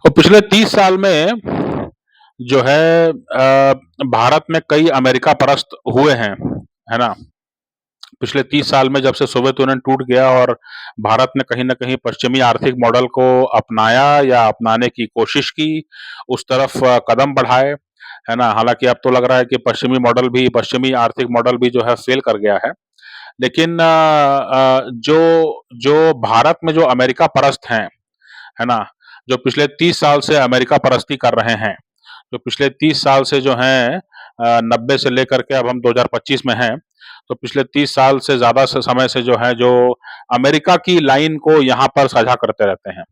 और पिछले 30 साल में जो है भारत में कई अमेरिका परस्त हुए हैं, है ना? पिछले 30 साल में जब से सोवियत यूनियन टूट गया और भारत ने कहीं न कहीं पश्चिमी आर्थिक मॉडल को अपनाया या अपनाने की कोशिश की, उस तरफ कदम बढ़ाए, है ना? हालाँकि अब तो लग रहा है कि पश्चिमी आर्थिक मॉडल भी जो है फ़ेल कर गया है। लेकिन जो जो भारत में जो अमेरिका परस्त हैं, है ना? जो पिछले 30 साल से अमेरिका परस्ती कर रहे हैं, जो पिछले 30 साल से जो हैं 90 से लेकर के अब हम 2025 में हैं, तो पिछले 30 साल से ज़्यादा समय से जो है जो अमेरिका की लाइन को यहाँ पर साझा करते रहते हैं।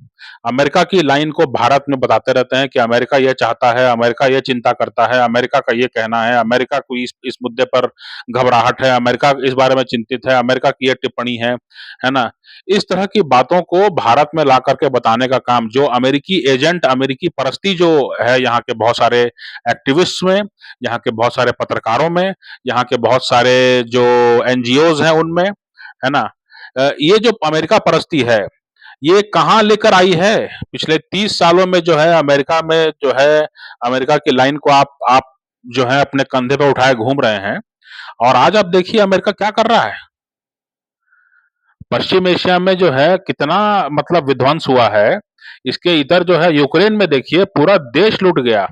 अमेरिका की लाइन को भारत में बताते रहते हैं कि अमेरिका ये चाहता है, अमेरिका ये चिंता करता है, अमेरिका का ये कहना है, अमेरिका को इस मुद्दे पर घबराहट है, अमेरिका इस बारे में चिंतित है, अमेरिका की ये टिप्पणी है ना? इस तरह की बातों को भारत में ला करके बताने का काम जो अमेरिकी एजेंट, अमेरिकी परस्ती जो है यहाँ के बहुत सारे एक्टिविस्ट्स में, यहाँ के बहुत सारे पत्रकारों में, यहाँ के बहुत सारे जो एनजीओज़ हैं उनमें, है ना? ये जो अमेरिका परस्ती है, ये कहाँ लेकर आई है? पिछले 30 सालों में जो है अमेरिका में जो है अमेरिका की लाइन को आप जो है अपने कंधे पे उठाए घूम रहे हैं और आज आप देखिए अमेरिका क्या कर रहा है? पश्चिम एशिया में जो है कितना मतलब विध्वंस हुआ है। इसके इधर जो है यूक्रेन में देखिए पूरा देश लूट गया।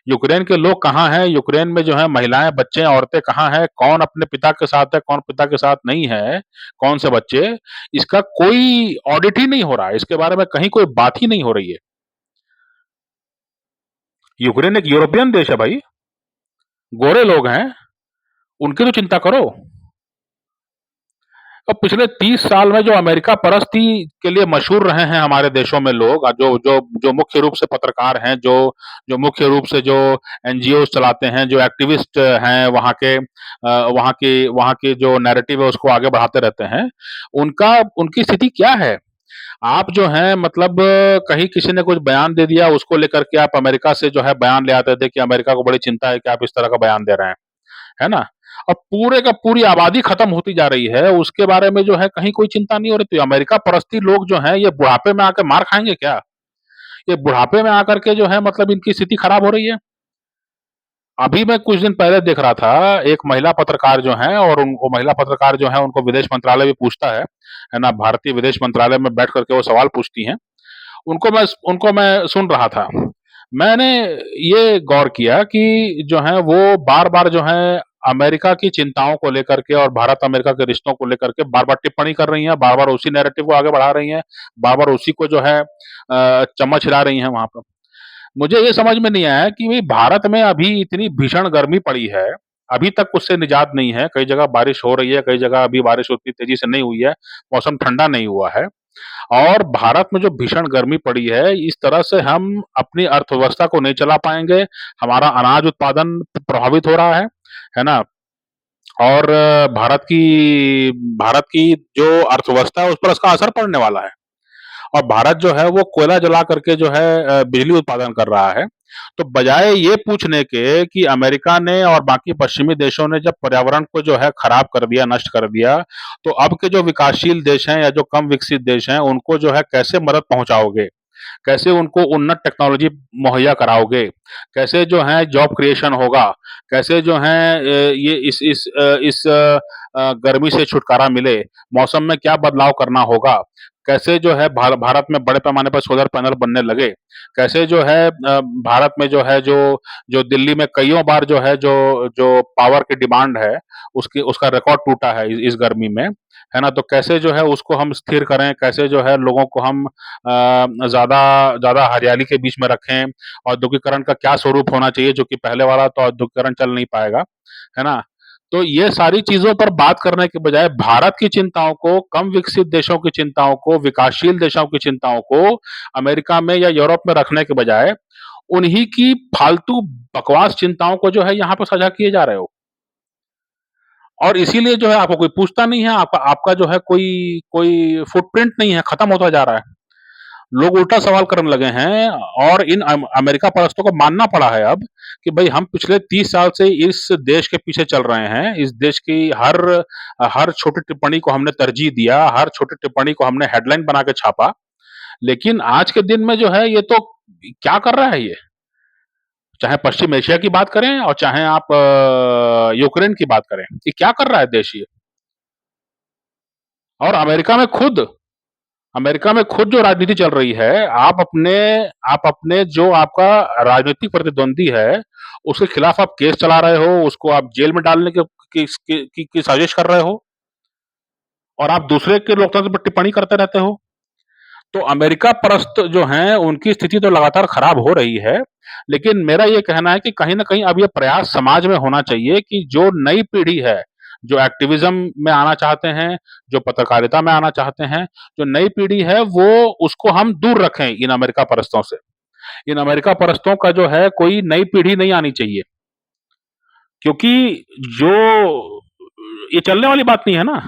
यूक्रेन के लोग कहाँ हैं? यूक्रेन में जो है महिलाएँ, बच्चे, औरतें कहाँ हैं? कौन अपने पिता के साथ है, कौन पिता के साथ नहीं है? कौन से बच्चे? इसका कोई ऑडिट ही नहीं हो रहा है। इसके बारे में कहीं कोई बात ही नहीं हो रही है। यूक्रेन एक यूरोपियन देश है भाई, गोरे लोग हैं, उनकी तो चिंता करो। अब पिछले 30 साल में जो अमेरिका परस्ती के लिए मशहूर रहे हैं हमारे देशों में लोग जो जो जो मुख्य रूप से पत्रकार हैं, जो जो मुख्य रूप से जो एनजीओज़ चलाते हैं, जो एक्टिविस्ट हैं वहाँ की जो नैरेटिव है उसको आगे बढ़ाते रहते हैं, उनका उनकी स्थिति क्या है? आप जो हैं मतलब कहीं किसी ने कुछ बयान दे दिया उसको लेकर के आप अमेरिका से जो है बयान ले आते थे कि अमेरिका को बड़ी चिंता है कि आप इस तरह का बयान दे रहे हैं। है ना? अब पूरे का पूरी आबादी खत्म होती जा रही है, उसके बारे में जो है कहीं कोई चिंता नहीं हो रही। तो ये अमेरिका परस्ती लोग जो हैं, ये बुढ़ापे में आके मार खाएँगे क्या? ये बुढ़ापे में आकर के जो है मतलब इनकी स्थिति खराब हो रही है। अभी मैं कुछ दिन पहले देख रहा था, एक महिला पत्रकार जो हैं और उन वो महिला पत्रकार जो हैं, उनको विदेश मंत्रालय भी पूछता है ना? भारतीय विदेश मंत्रालय में बैठ कर के वो सवाल पूछती हैं। उनको मैं सुन रहा था। मैंने ये गौर किया कि जो है वो बार-बार जो है अमेरिका की चिंताओं को लेकर के और भारत-अमेरिका के रिश्तों को लेकर के बार-बार टिप्पणी कर रही हैं, बार-बार उसी नैरेटिव को आगे बढ़ा रही हैं, बार-बार उसी को जो है चम्मच हिला रही हैं वहाँ पे। मुझे ये समझ में नहीं आया कि भई भारत में अभी इतनी भीषण गर्मी पड़ी है, अभी तक उससे निजात नहीं है, कई जगह बारिश हो रही है, कई जगह अभी बारिश उतनी तेज़ी से नहीं हुई है, मौसम ठंडा नहीं हुआ है। और भारत में जो भीषण गर्मी पड़ी है, इस तरह से हम अपनी अर्थव्यवस्था को नहीं चला पाएँगे, हमारा अनाज उत्पादन प्रभावित हो रहा है ना? और भारत की जो अर्थव्यवस्था है, उस पर इसका असर पड़ने वाला है। और भारत जो है वो कोयला जला करके जो है बिजली उत्पादन कर रहा है। तो बजाय ये पूछने के कि अमेरिका ने और बाकी पश्चिमी देशों ने जब पर्यावरण को जो है खराब कर दिया, नष्ट कर दिया, तो अब के जो विकासशील देश हैं या जो कम विकसित देश हैं, उनको जो है कैसे मदद पहुँचाओगे? कैसे उनको उन्नत टेक्नोलॉजी मुहैया कराओगे? कैसे जो है जॉब क्रिएशन होगा? कैसे जो है ये इस गर्मी से छुटकारा मिले? मौसम में क्या बदलाव करना होगा? कैसे जो है भारत में बड़े पैमाने पर सोलर पैनल बनने लगे? कैसे जो है भारत में जो है जो जो दिल्ली में कइयों बार जो है जो जो पावर की डिमांड है, उसकी उसका रिकॉर्ड टूटा है इस गर्मी में, है ना? तो कैसे जो है उसको हम स्थिर करें? कैसे जो है लोगों को हम ज़्यादा ज़्यादा हरियाली के बीच में रखें? औद्योगिकरण का क्या स्वरूप होना चाहिए जो कि पहले वाला तो औद्योगिकरण चल नहीं पाएगा, है ना? तो ये सारी चीज़ों पर बात करने के बजाय भारत की चिंताओं को, कम विकसित देशों की चिंताओं को, विकासशील देशों की चिंताओं को अमेरिका में या यूरोप में रखने के बजाय, उन्हीं की फालतू बकवास चिंताओं को जो है यहाँ पे साझा किए जा रहे हो। और इसीलिए जो है आपको कोई पूछता नहीं है, आपका आपका जो है कोई कोई फुटप्रिंट नहीं है, खत्म होता जा रहा है। लोग उल्टा सवाल करने लगे हैं और इन अमेरिका परस्तों को मानना पड़ा है अब कि भाई हम पिछले 30 साल से इस देश के पीछे चल रहे हैं। इस देश की हर छोटी टिप्पणी को हमने तरजीह दिया, हर छोटी टिप्पणी को हमने हेडलाइन बना के छापा, लेकिन आज के दिन में जो है ये तो क्या कर रहा है ये? चाहे पश्चिम एशिया की बात करें और चाहे आप यूक्रेन की बात करें, ये क्या कर रहा है देश ये? और अमेरिका में खुद जो राजनीति चल रही है, आप अपने जो आपका राजनीतिक प्रतिद्वंदी है, उसके खिलाफ आप केस चला रहे हो, उसको आप जेल में डालने की साजिश कर रहे हो और आप दूसरे के लोकतंत्र पर टिप्पणी करते रहते हो। तो अमेरिका परस्त जो हैं, उनकी स्थिति तो लगातार खराब हो रही है, लेकिन मेरा ये कहना है कि कहीं न कहीं अब ये प्रयास समाज में होना चाहिए कि जो नई पीढ़ी है, जो एक्टिविज़्म में आना चाहते हैं, जो पत्रकारिता में आना चाहते हैं, जो नई पीढ़ी है, वो उसको हम दूर रखें इन अमेरिका परस्तों से। इन अमेरिका परस्तों का जो है कोई नई पीढ़ी नहीं आनी चाहिए, क्योंकि जो ये चलने वाली बात नहीं है ना।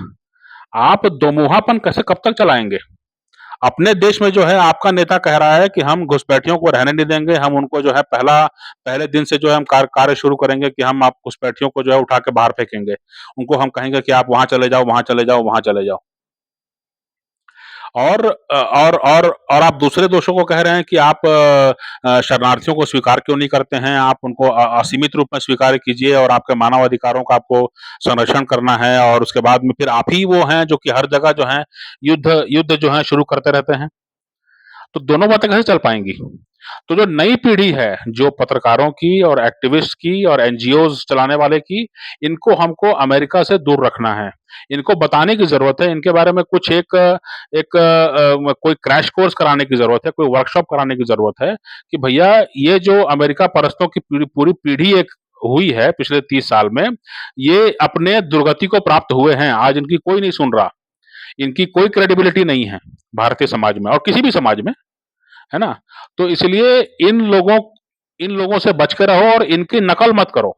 आप दोमुहापन कैसे कब तक चलाएँगे? अपने देश में जो है आपका नेता कह रहा है कि हम घुसपैठियों को रहने नहीं देंगे, हम उनको जो है पहले दिन से जो है हम कार्य शुरू करेंगे कि हम आप घुसपैठियों को जो है उठा के बाहर फेंकेंगे। उनको हम कहेंगे कि आप वहाँ चले जाओ, वहाँ चले जाओ, वहाँ चले जाओ। और आप दूसरे दोषों को कह रहे हैं कि आप शरणार्थियों को स्वीकार क्यों नहीं करते हैं, आप उनको असीमित रूप में स्वीकार कीजिए और आपके मानवाधिकारों का आपको संरक्षण करना है और उसके बाद में फिर आप ही वो हैं जो कि हर जगह जो है युद्ध युद्ध जो है शुरू करते रहते हैं। तो दोनों बातें कैसे चल पाएँगी? तो जो नई पीढ़ी है, जो पत्रकारों की और एक्टिविस्ट की और एनजीओज़ चलाने वाले की, इनको हमको अमेरिका से दूर रखना है। इनको बताने की ज़रूरत है, इनके बारे में कुछ एक कोई क्रैश कोर्स कराने की ज़रूरत है, कोई वर्कशॉप कराने की ज़रूरत है कि भैया ये जो अमेरिका परस्तों की पूरी पीढ़ी एक हुई है पिछले 30 साल में, ये अपने दुर्गति को प्राप्त हुए हैं, आज इनकी कोई नहीं सुन रहा। इनकी कोई क्रेडिबिलिटी नहीं है, भारतीय समाज में और किसी भी समाज में। है ना? तो इसलिए इन लोगों से बच के रहो और इनकी नकल मत करो,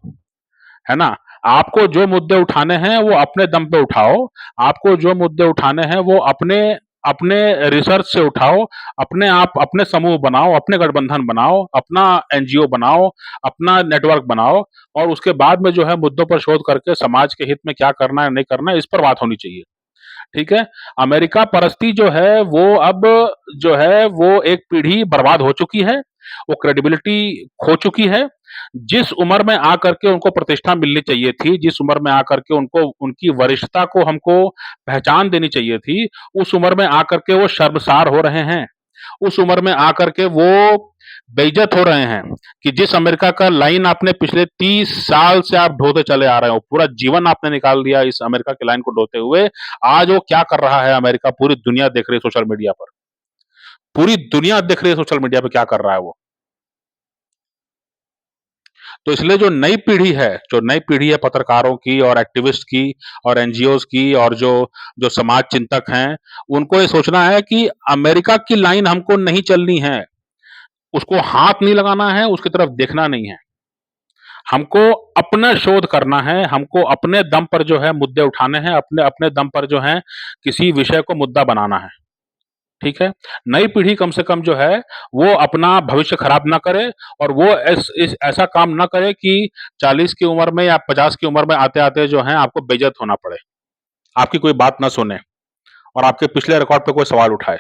है ना? आपको जो मुद्दे उठाने हैं वो अपने दम पे उठाओ, आपको जो मुद्दे उठाने हैं वो अपने अपने रिसर्च से उठाओ, अपने समूह बनाओ, अपने गठबंधन बनाओ, अपना एनजीओ बनाओ, अपना नेटवर्क बनाओ और उसके बाद में जो है मुद्दों पर शोध करके समाज के हित में क्या करना है, नहीं करना है, इस पर बात होनी चाहिए। ठीक है? अमेरिका परस्ती जो है वो अब जो है वो एक पीढ़ी बर्बाद हो चुकी है, वो क्रेडिबिलिटी खो चुकी है। जिस उम्र में आकर के उनको प्रतिष्ठा मिलनी चाहिए थी, जिस उम्र में आकर के उनको उनकी वरिष्ठता को हमको पहचान देनी चाहिए थी, उस उम्र में आकर के वो शर्मसार हो रहे हैं। उस उम्र में आकर के वो बेइज्जत हो रहे हैं कि जिस अमेरिका का लाइन आपने पिछले 30 साल से आप ढोते चले आ रहे हो, पूरा जीवन आपने निकाल दिया इस अमेरिका की लाइन को ढोते हुए, आज वो क्या कर रहा है अमेरिका पूरी दुनिया देख रही है सोशल मीडिया पर। पूरी दुनिया देख रही है सोशल मीडिया पे क्या कर रहा है वो। तो इसलिए जो नई पीढ़ी है पत्रकारों की और एक्टिविस्ट की और एनजीओज़ की और जो समाज चिंतक हैं, उनको ये सोचना है कि अमेरिका की लाइन हमको नहीं चलनी है। उसको हाथ नहीं लगाना है, उसकी तरफ देखना नहीं है। हमको अपना शोध करना है, हमको अपने दम पर जो है मुद्दे उठाने हैं, अपने अपने दम पर जो है किसी विषय को मुद्दा बनाना है, ठीक है? नई पीढ़ी कम से कम जो है वो अपना भविष्य खराब ना करे और वो ऐसा काम ना करे कि 40 की उम्र में या 50 की उम्र में आते-आते जो है आपको बेइज्जत होना पड़े, आपकी कोई बात ना सुने और आपके पिछले रिकॉर्ड पे कोई सवाल उठाए।